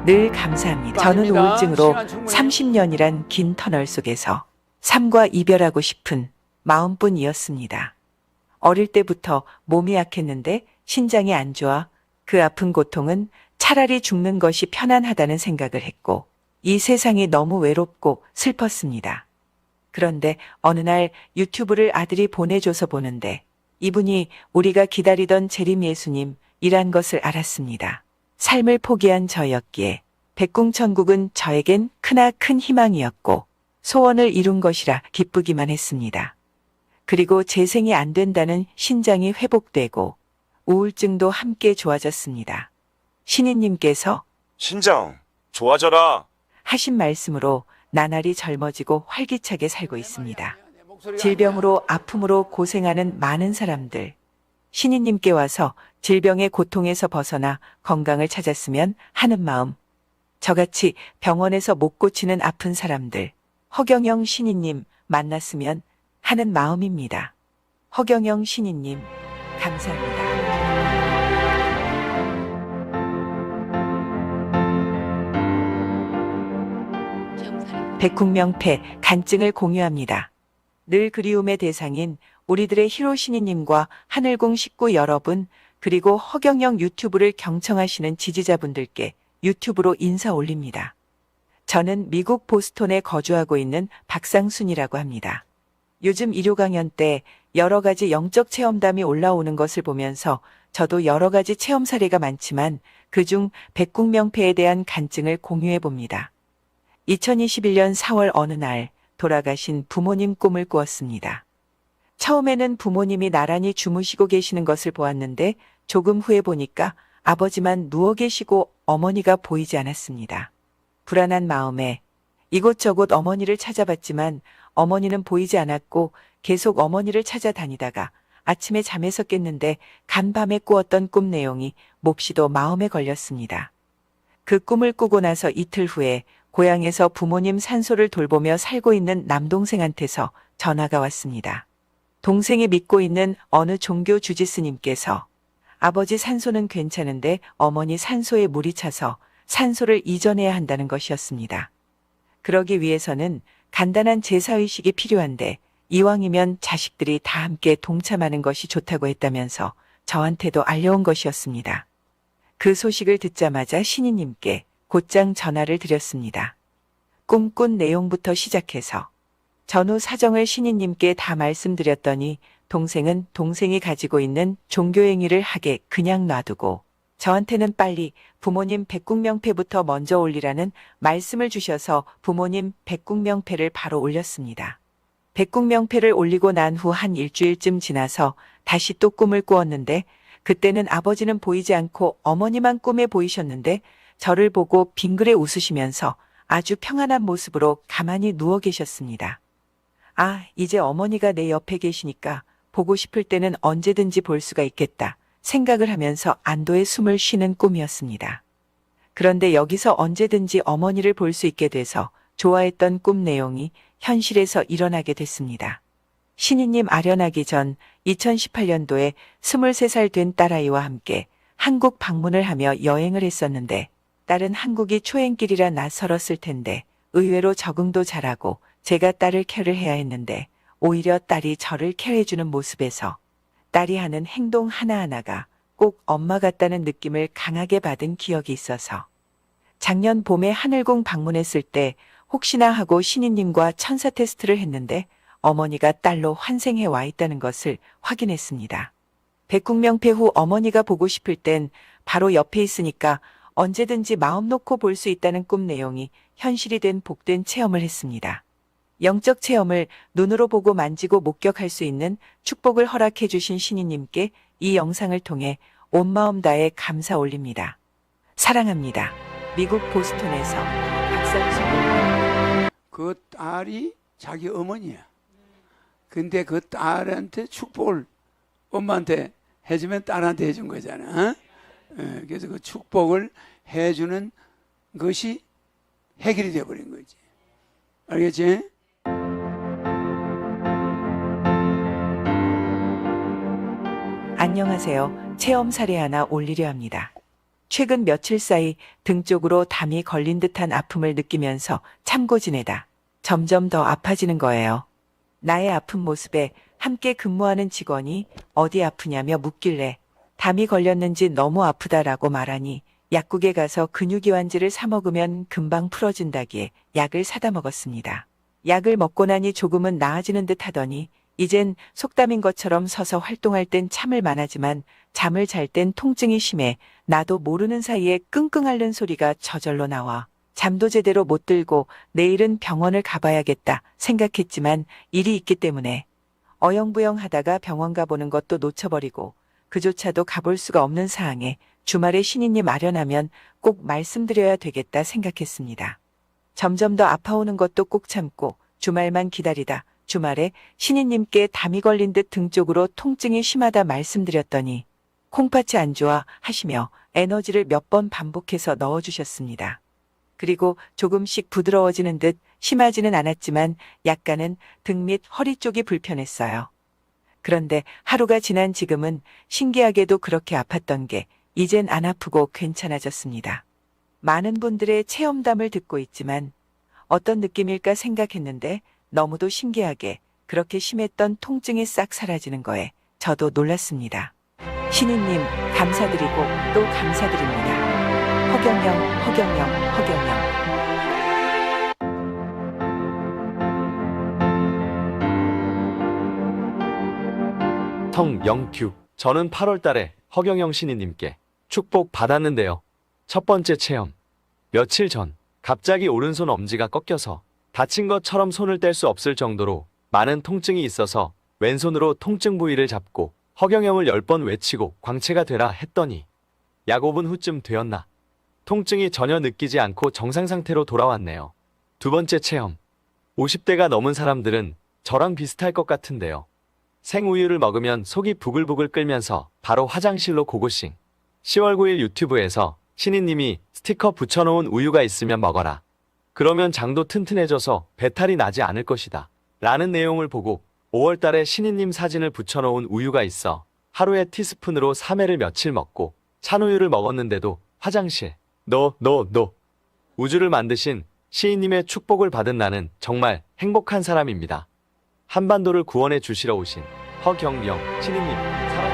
늘 감사합니다. 저는 우울증으로 30년이란 긴 터널 속에서 삶과 이별하고 싶은 마음뿐이었습니다. 어릴 때부터 몸이 약했는데 신장이 안 좋아 그 아픈 고통은 차라리 죽는 것이 편안하다는 생각을 했고 이 세상이 너무 외롭고 슬펐습니다. 그런데 어느 날 유튜브를 아들이 보내줘서 보는데 이분이 우리가 기다리던 재림 예수님이란 것을 알았습니다. 삶을 포기한 저였기에 백궁천국은 저에겐 크나큰 희망이었고 소원을 이룬 것이라 기쁘기만 했습니다. 그리고 재생이 안 된다는 신장이 회복되고 우울증도 함께 좋아졌습니다. 신인님께서 신장, 좋아져라. 하신 말씀으로 나날이 젊어지고 활기차게 살고 있습니다. 질병으로 아픔으로 고생하는 많은 사람들, 신인님께 와서 질병의 고통에서 벗어나 건강을 찾았으면 하는 마음, 저같이 병원에서 못 고치는 아픈 사람들, 허경영 신인님 만났으면 하는 마음입니다. 허경영 신인님, 감사합니다. 백궁명패 간증을 공유합니다. 늘 그리움의 대상인 우리들의 히로 신이님과 하늘궁 식구 여러분 그리고 허경영 유튜브를 경청하시는 지지자분들께 유튜브로 인사 올립니다. 저는 미국 보스턴에 거주하고 있는 박상순이라고 합니다. 요즘 일요 강연 때 여러 가지 영적 체험담이 올라오는 것을 보면서 저도 여러 가지 체험 사례가 많지만 그중 백궁명패에 대한 간증을 공유해 봅니다. 2021년 4월 어느 날 돌아가신 부모님 꿈을 꾸었습니다. 처음에는 부모님이 나란히 주무시고 계시는 것을 보았는데 조금 후에 보니까 아버지만 누워 계시고 어머니가 보이지 않았습니다. 불안한 마음에 이곳저곳 어머니를 찾아봤지만 어머니는 보이지 않았고 계속 어머니를 찾아다니다가 아침에 잠에서 깼는데 간밤에 꾸었던 꿈 내용이 몹시도 마음에 걸렸습니다. 그 꿈을 꾸고 나서 이틀 후에 고향에서 부모님 산소를 돌보며 살고 있는 남동생한테서 전화가 왔습니다. 동생이 믿고 있는 어느 종교 주지스님께서 아버지 산소는 괜찮은데 어머니 산소에 물이 차서 산소를 이전해야 한다는 것이었습니다. 그러기 위해서는 간단한 제사의식이 필요한데 이왕이면 자식들이 다 함께 동참하는 것이 좋다고 했다면서 저한테도 알려온 것이었습니다. 그 소식을 듣자마자 신이님께 곧장 전화를 드렸습니다. 꿈꾼 내용부터 시작해서 전후 사정을 신이님께 다 말씀드렸더니 동생은 동생이 가지고 있는 종교행위를 하게 그냥 놔두고 저한테는 빨리 부모님 백궁명패부터 먼저 올리라는 말씀을 주셔서 부모님 백궁명패를 바로 올렸습니다. 백궁명패를 올리고 난 후 한 일주일쯤 지나서 다시 또 꿈을 꾸었는데 그때는 아버지는 보이지 않고 어머니만 꿈에 보이셨는데 저를 보고 빙그레 웃으시면서 아주 평안한 모습으로 가만히 누워 계셨습니다. 아, 이제 어머니가 내 옆에 계시니까 보고 싶을 때는 언제든지 볼 수가 있겠다 생각을 하면서 안도의 숨을 쉬는 꿈이었습니다. 그런데 여기서 언제든지 어머니를 볼 수 있게 돼서 좋아했던 꿈 내용이 현실에서 일어나게 됐습니다. 신이님 아련하기 전 2018년도에 23살 된 딸아이와 함께 한국 방문을 하며 여행을 했었는데 딸은 한국이 초행길이라 낯설었을 텐데 의외로 적응도 잘하고 제가 딸을 케어를 해야 했는데 오히려 딸이 저를 케어해주는 모습에서 딸이 하는 행동 하나하나가 꼭 엄마 같다는 느낌을 강하게 받은 기억이 있어서 작년 봄에 하늘궁 방문했을 때 혹시나 하고 신이님과 천사 테스트를 했는데 어머니가 딸로 환생해 와 있다는 것을 확인했습니다. 백궁명패 후 어머니가 보고 싶을 땐 바로 옆에 있으니까 언제든지 마음 놓고 볼 수 있다는 꿈 내용이 현실이 된 복된 체험을 했습니다. 영적 체험을 눈으로 보고 만지고 목격할 수 있는 축복을 허락해 주신 신이님께 이 영상을 통해 온 마음 다해 감사 올립니다. 사랑합니다. 미국 보스턴에서 박상수. 그 딸이 자기 어머니야. 근데 그 딸한테 축복을 엄마한테 해주면 딸한테 해준 거잖아. 그래서 그 축복을 해주는 것이 해결이 되어버린 거지. 알겠지? 안녕하세요. 체험 사례 하나 올리려 합니다. 최근 며칠 사이 등 쪽으로 담이 걸린 듯한 아픔을 느끼면서 참고 지내다 점점 더 아파지는 거예요. 나의 아픈 모습에 함께 근무하는 직원이 어디 아프냐며 묻길래 담이 걸렸는지 너무 아프다라고 말하니 약국에 가서 근육이완제를 사 먹으면 금방 풀어진다기에 약을 사다 먹었습니다. 약을 먹고 나니 조금은 나아지는 듯 하더니 이젠 속담인 것처럼 서서 활동할 땐 참을 만하지만 잠을 잘 땐 통증이 심해 나도 모르는 사이에 끙끙 앓는 소리가 저절로 나와 잠도 제대로 못 들고 내일은 병원을 가봐야겠다 생각했지만 일이 있기 때문에 어영부영 하다가 병원 가보는 것도 놓쳐버리고 그조차도 가볼 수가 없는 사항에 주말에 신인님 마련하면 꼭 말씀드려야 되겠다 생각했습니다. 점점 더 아파오는 것도 꼭 참고 주말만 기다리다 주말에 신인님께 담이 걸린 듯 등 쪽으로 통증이 심하다 말씀드렸더니 콩팥이 안 좋아 하시며 에너지를 몇 번 반복해서 넣어주셨습니다. 그리고 조금씩 부드러워지는 듯 심하지는 않았지만 약간은 등 및 허리 쪽이 불편했어요. 그런데 하루가 지난 지금은 신기하게도 그렇게 아팠던 게 이젠 안 아프고 괜찮아졌습니다. 많은 분들의 체험담을 듣고 있지만 어떤 느낌일까 생각했는데 너무도 신기하게 그렇게 심했던 통증이 싹 사라지는 거에 저도 놀랐습니다. 신인님 감사드리고 또 감사드립니다. 허경영, 허경영, 허경영. 성영규. 저는 8월 달에 허경영 신인님께 축복 받았는데요. 첫 번째 체험. 며칠 전 갑자기 오른손 엄지가 꺾여서 다친 것처럼 손을 뗄 수 없을 정도로 많은 통증이 있어서 왼손으로 통증 부위를 잡고 허경영을 10번 외치고 광채가 되라 했더니 약 5분 후쯤 되었나 통증이 전혀 느끼지 않고 정상 상태로 돌아왔네요. 두 번째 체험. 50대가 넘은 사람들은 저랑 비슷할 것 같은데요. 생우유를 먹으면 속이 부글부글 끓면서 바로 화장실로 고고싱. 10월 9일 유튜브에서 신인님이 스티커 붙여놓은 우유가 있으면 먹어라. 그러면 장도 튼튼해져서 배탈이 나지 않을 것이다. 라는 내용을 보고 5월 달에 신인님 사진을 붙여놓은 우유가 있어 하루에 티스푼으로 3회를 며칠 먹고 찬우유를 먹었는데도 화장실 노 우주를 만드신 시인님의 축복을 받은 나는 정말 행복한 사람입니다. 한반도를 구원해 주시러 오신 허경영 신인님 사랑